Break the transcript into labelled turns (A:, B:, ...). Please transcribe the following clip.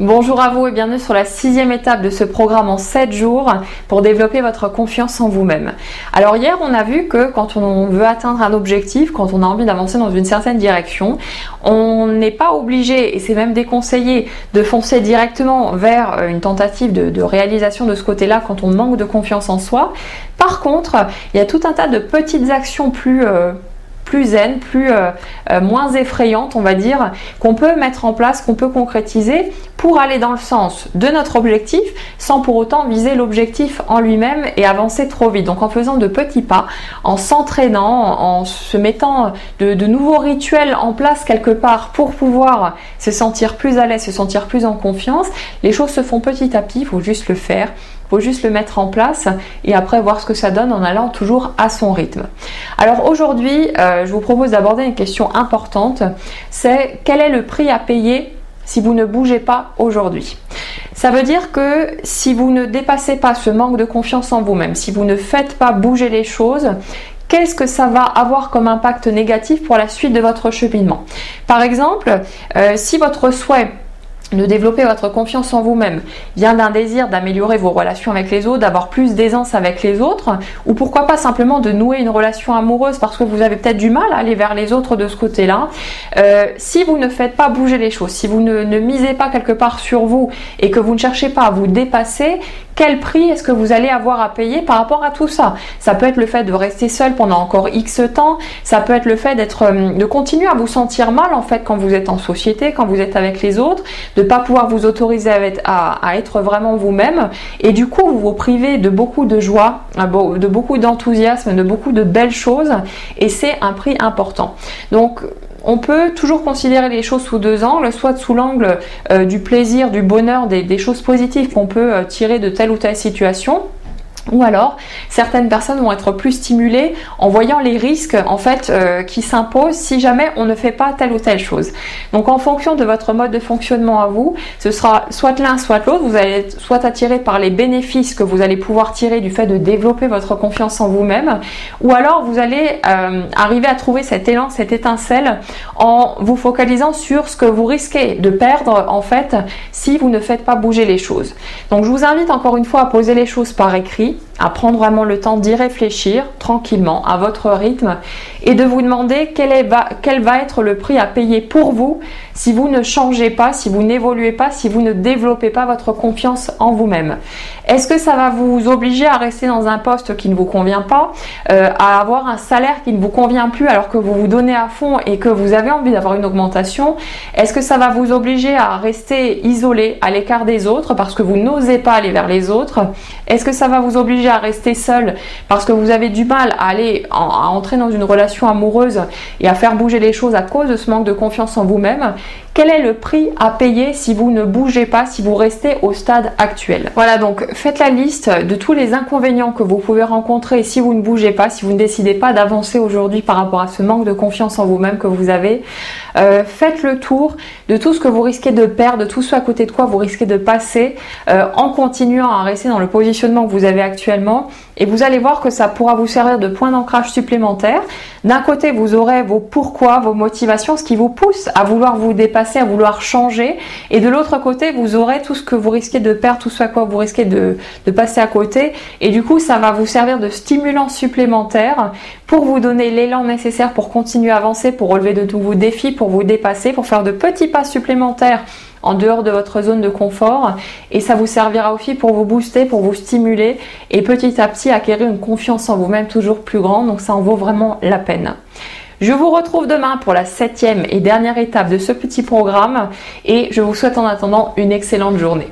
A: Bonjour à vous et bienvenue sur la 6e étape de ce programme en 7 jours pour développer votre confiance en vous-même. Alors hier, on a vu que quand on veut atteindre un objectif, quand on a envie d'avancer dans une certaine direction, on n'est pas obligé, et c'est même déconseillé, de foncer directement vers une tentative de réalisation de ce côté-là quand on manque de confiance en soi. Par contre, il y a tout un tas de petites actions plus zen, moins effrayante, on va dire, qu'on peut mettre en place, qu'on peut concrétiser pour aller dans le sens de notre objectif sans pour autant viser l'objectif en lui-même et avancer trop vite. Donc en faisant de petits pas, en s'entraînant, en se mettant de nouveaux rituels en place quelque part pour pouvoir se sentir plus à l'aise, se sentir plus en confiance, les choses se font petit à petit, il faut juste le faire. Il faut juste le mettre en place et après voir ce que ça donne en allant toujours à son rythme. Alors aujourd'hui, je vous propose d'aborder une question importante, c'est quel est le prix à payer si vous ne bougez pas aujourd'hui? Ça veut dire que si vous ne dépassez pas ce manque de confiance en vous-même, si vous ne faites pas bouger les choses, qu'est-ce que ça va avoir comme impact négatif pour la suite de votre cheminement? Par exemple, si votre souhait de développer votre confiance en vous-même vient d'un désir d'améliorer vos relations avec les autres, d'avoir plus d'aisance avec les autres, ou pourquoi pas simplement de nouer une relation amoureuse parce que vous avez peut-être du mal à aller vers les autres de ce côté-là, si vous ne faites pas bouger les choses, si vous ne misez pas quelque part sur vous et que vous ne cherchez pas à vous dépasser, quel prix est-ce que vous allez avoir à payer par rapport à tout ça? Ça peut être le fait de rester seul pendant encore X temps, ça peut être le fait de continuer à vous sentir mal en fait quand vous êtes en société, quand vous êtes avec les autres, de ne pas pouvoir vous autoriser à être vraiment vous-même et du coup vous vous privez de beaucoup de joie, de beaucoup d'enthousiasme, de beaucoup de belles choses et c'est un prix important. Donc on peut toujours considérer les choses sous deux angles, soit sous l'angle du plaisir, du bonheur, des choses positives qu'on peut tirer de telle ou telle situation. Ou alors, certaines personnes vont être plus stimulées en voyant les risques en fait qui s'imposent si jamais on ne fait pas telle ou telle chose. Donc en fonction de votre mode de fonctionnement à vous, ce sera soit l'un soit l'autre. Vous allez être soit attiré par les bénéfices que vous allez pouvoir tirer du fait de développer votre confiance en vous-même, ou alors vous allez arriver à trouver cet élan, cette étincelle en vous focalisant sur ce que vous risquez de perdre en fait si vous ne faites pas bouger les choses. Donc je vous invite encore une fois à poser les choses par écrit, à prendre vraiment le temps d'y réfléchir tranquillement à votre rythme et de vous demander quel va être le prix à payer pour vous si vous ne changez pas, si vous n'évoluez pas, si vous ne développez pas votre confiance en vous-même. Est-ce que ça va vous obliger à rester dans un poste qui ne vous convient pas, à avoir un salaire qui ne vous convient plus alors que vous vous donnez à fond et que vous avez envie d'avoir une augmentation? Est-ce que ça va vous obliger à rester isolé, à l'écart des autres parce que vous n'osez pas aller vers les autres? Est-ce que ça va vous obliger à rester seul parce que vous avez du mal à entrer dans une relation amoureuse et à faire bouger les choses à cause de ce manque de confiance en vous-même? Quel est le prix à payer si vous ne bougez pas, si vous restez au stade actuel? Voilà, donc faites la liste de tous les inconvénients que vous pouvez rencontrer si vous ne bougez pas, si vous ne décidez pas d'avancer aujourd'hui par rapport à ce manque de confiance en vous-même que vous avez. Faites le tour de tout ce que vous risquez de perdre, de tout ce à côté de quoi vous risquez de passer en continuant à rester dans le positionnement que vous avez actuellement et vous allez voir que ça pourra vous servir de point d'ancrage supplémentaire. D'un côté, vous aurez vos pourquoi, vos motivations, ce qui vous pousse à vouloir vous dépasser, à vouloir changer et de l'autre côté, vous aurez tout ce que vous risquez de perdre, tout ce à quoi vous risquez de passer à côté et du coup, ça va vous servir de stimulant supplémentaire pour vous donner l'élan nécessaire pour continuer à avancer, pour relever de nouveaux défis, pour vous dépasser, pour faire de petits pas supplémentaires en dehors de votre zone de confort et ça vous servira aussi pour vous booster, pour vous stimuler et petit à petit acquérir une confiance en vous-même toujours plus grande, donc ça en vaut vraiment la peine. Je vous retrouve demain pour la 7e et dernière étape de ce petit programme et je vous souhaite en attendant une excellente journée.